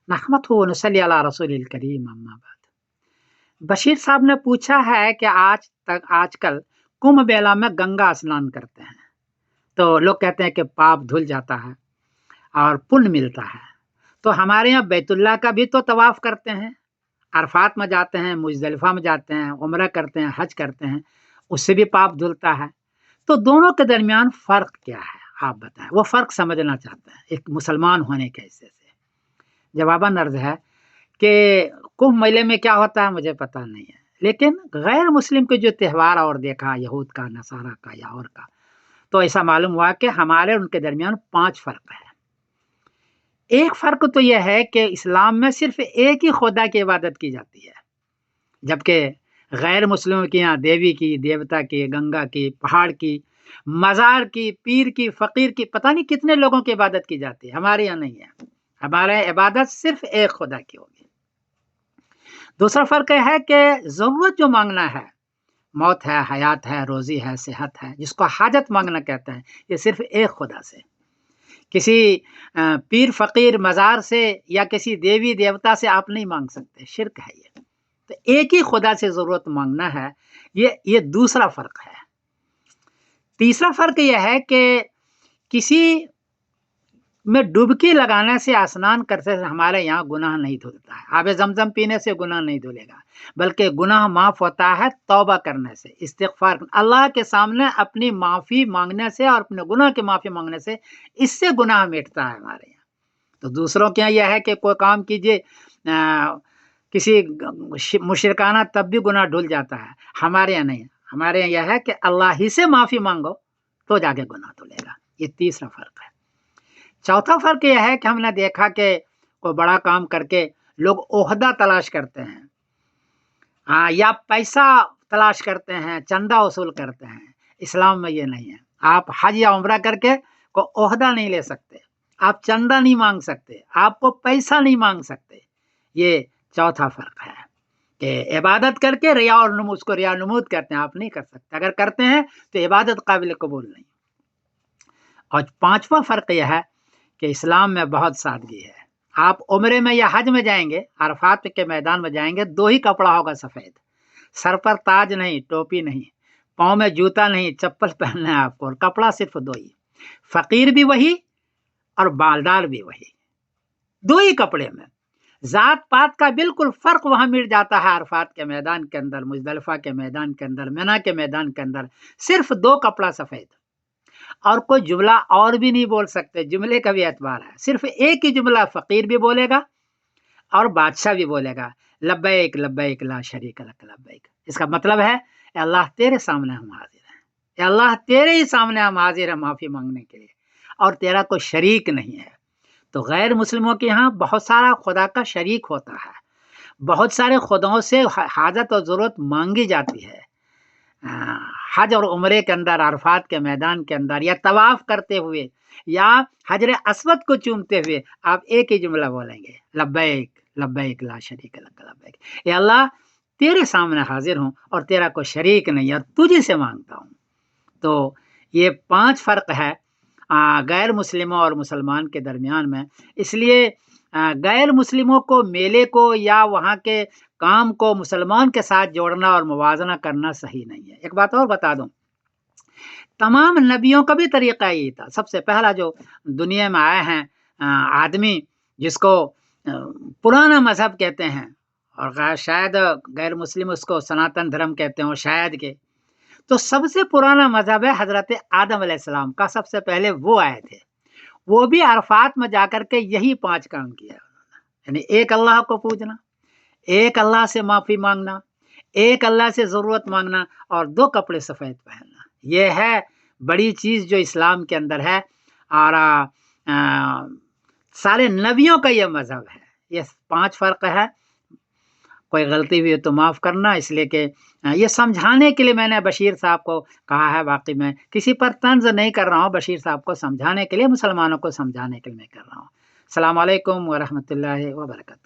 नहमदुहु व नसल्ली अला रसूलिल करीम अम्मा बाद। बशीर साहब ने पूछा है कि आजकल कुंभ मेला में गंगा स्नान करते हैं, तो लोग कहते हैं कि पाप धुल जाता है और पुण्य मिलता है। तो हमारे यहाँ बैतुल्लाह का भी तो तवाफ करते हैं, अरफात में जाते हैं, मुजदलिफा में जाते हैं, उम्रा करते हैं, हज करते हैं, उससे भी पाप धुलता है। तो दोनों के दरमियान फ़र्क क्या है, आप बताएं। वो फ़र्क समझना चाहते हैं एक मुसलमान होने के हिस्से से। जवाबन अर्ज है कि कुंभ मेले में क्या होता है मुझे पता नहीं है, लेकिन गैर मुस्लिम के जो त्यौहार और देखा, यहूद का, नसारा का या और का, तो ऐसा मालूम हुआ कि हमारे उनके दरमियान 5 फ़र्क है। एक फ़र्क तो यह है कि इस्लाम में सिर्फ एक ही खुदा की इबादत की जाती है, जबकि गैर मुस्लिमों के यहाँ देवी की, देवता की, गंगा की, पहाड़ की, मज़ार की, पीर की, फ़कीर की, पता नहीं कितने लोगों की इबादत की जाती है। हमारे यहाँ नहीं है, हमारे यहाँ इबादत सिर्फ एक खुदा की होगी। दूसरा फ़र्क यह है कि ज़रूरत जो मांगना है, मौत है, हयात है, रोज़ी है, सेहत है, जिसको हाजत मांगना कहते हैं, ये सिर्फ एक खुदा से, किसी पीर फ़कीर मज़ार से या किसी देवी देवता से आप नहीं मांग सकते, शिर्क है ये। तो एक ही खुदा से ज़रूरत मांगना है, ये दूसरा फ़र्क है। तीसरा फ़र्क यह है कि किसी में डुबकी लगाने से, स्नान करने से हमारे यहाँ गुनाह नहीं धुलता है। आब ज़मज़म पीने से गुनाह नहीं धुलेगा, बल्कि गुनाह माफ़ होता है तौबा करने से, इस्तिग़फ़ार, अल्लाह के सामने अपनी माफ़ी मांगने से और अपने गुनाह की माफ़ी मांगने से, इससे गुनाह मिटता है हमारे यहाँ। तो दूसरों के यहाँ यह है कि कोई काम कीजिए किसी मुशरिकाना, तब भी गुनाह धुल जाता है। हमारे यहाँ नहीं, हमारे यहाँ यह है कि अल्लाह ही से माफ़ी मांगो तो जाके गुनाह धुलेगा। ये तीसरा फ़र्क है। चौथा फ़र्क यह है कि हमने देखा कि कोई बड़ा काम करके लोग ओहदा तलाश करते हैं, या पैसा तलाश करते हैं, चंदा वसूल करते हैं। इस्लाम में ये नहीं है। आप हज या उम्रा करके कोई ओहदा नहीं ले सकते, आप चंदा नहीं मांग सकते, आपको पैसा नहीं मांग सकते। ये चौथा फ़र्क है कि इबादत करके रिया और नमूद, उसको रिया नमूद कहते हैं, आप नहीं कर सकते। अगर करते हैं तो इबादत काबिल कबूल नहीं। और पांचवा फ़र्क यह है कि इस्लाम में बहुत सादगी है। आप उम्रे में या हज में जाएंगे, अरफात के मैदान में जाएंगे, 2 ही कपड़ा होगा सफ़ेद, सर पर ताज नहीं, टोपी नहीं, पाँव में जूता नहीं, चप्पल पहनना है आपको, और कपड़ा सिर्फ 2 ही। फ़कीर भी वही और बालदार भी वही, 2 ही कपड़े में। ज़ात पात का बिल्कुल फ़र्क वहाँ मिट जाता है। अरफात के मैदान के अंदर, मुज़दलिफ़ा के मैदान के अंदर, मिना के मैदान के अंदर सिर्फ 2 कपड़ा सफ़ेद, और कोई जुमला और भी नहीं बोल सकते। जुमले का भी एतबार है, सिर्फ एक ही जुमला फ़कीर भी बोलेगा और बादशाह भी बोलेगा, लब्बैक लब्बैक ला शरीक लक लब्बैक। इसका मतलब है, अल्लाह तेरे सामने हम हाजिर हैं, अल्लाह तेरे ही सामने हम हाजिर हैं माफ़ी मांगने के लिए, और तेरा कोई शरीक नहीं है। तो गैर मुस्लिमों के यहाँ बहुत सारा खुदा का शरीक होता है, बहुत सारे खुदाओं से हाजत और ज़रूरत मांगी जाती है। हज और उम्रे के अंदर, अरफात के मैदान के अंदर, या तवाफ करते हुए, या हजर अस्वद को चूमते हुए आप एक ही जुमला बोलेंगे, लब्बैक लब्बैक ला शरीक लक लब्बैक। या अल्लाह तेरे सामने हाजिर हूँ और तेरा कोई शरीक नहीं, और तुझे से मांगता हूँ। तो ये 5 फ़र्क है गैर मुस्लिमों और मुसलमान के दरमियान में। इसलिए गैर मुस्लिमों को, मेले को या वहाँ के काम को मुसलमान के साथ जोड़ना और मुवाज़ना करना सही नहीं है। एक बात और बता दूं, तमाम नबियों का भी तरीक़ा यही था। सबसे पहला जो दुनिया में आए हैं आदमी, जिसको पुराना मज़हब कहते हैं, और शायद गैर मुस्लिम उसको सनातन धर्म कहते हो शायद के, तो सबसे पुराना मज़हब है हज़रत आदम अलैहिस्सलाम का। सबसे पहले वो आए थे, वो भी अरफात में जाकर के यही 5 काम किया, यानी एक अल्लाह को पूजना, एक अल्लाह से माफ़ी मांगना, एक अल्लाह से ज़रूरत मांगना, और 2 कपड़े सफ़ेद पहनना। ये है बड़ी चीज़ जो इस्लाम के अंदर है, और सारे नबियों का ये मज़हब है। ये 5 फ़र्क है। कोई गलती हुई तो माफ़ करना, इसलिए कि ये समझाने के लिए मैंने बशीर साहब को कहा है। वाकई में किसी पर तंज़ नहीं कर रहा हूँ, बशीर साहब को समझाने के लिए, मुसलमानों को समझाने के लिए मैं कर रहा हूँ। अस्सलामु अलैकुम व रहमतुल्लाहि व बरकातहू।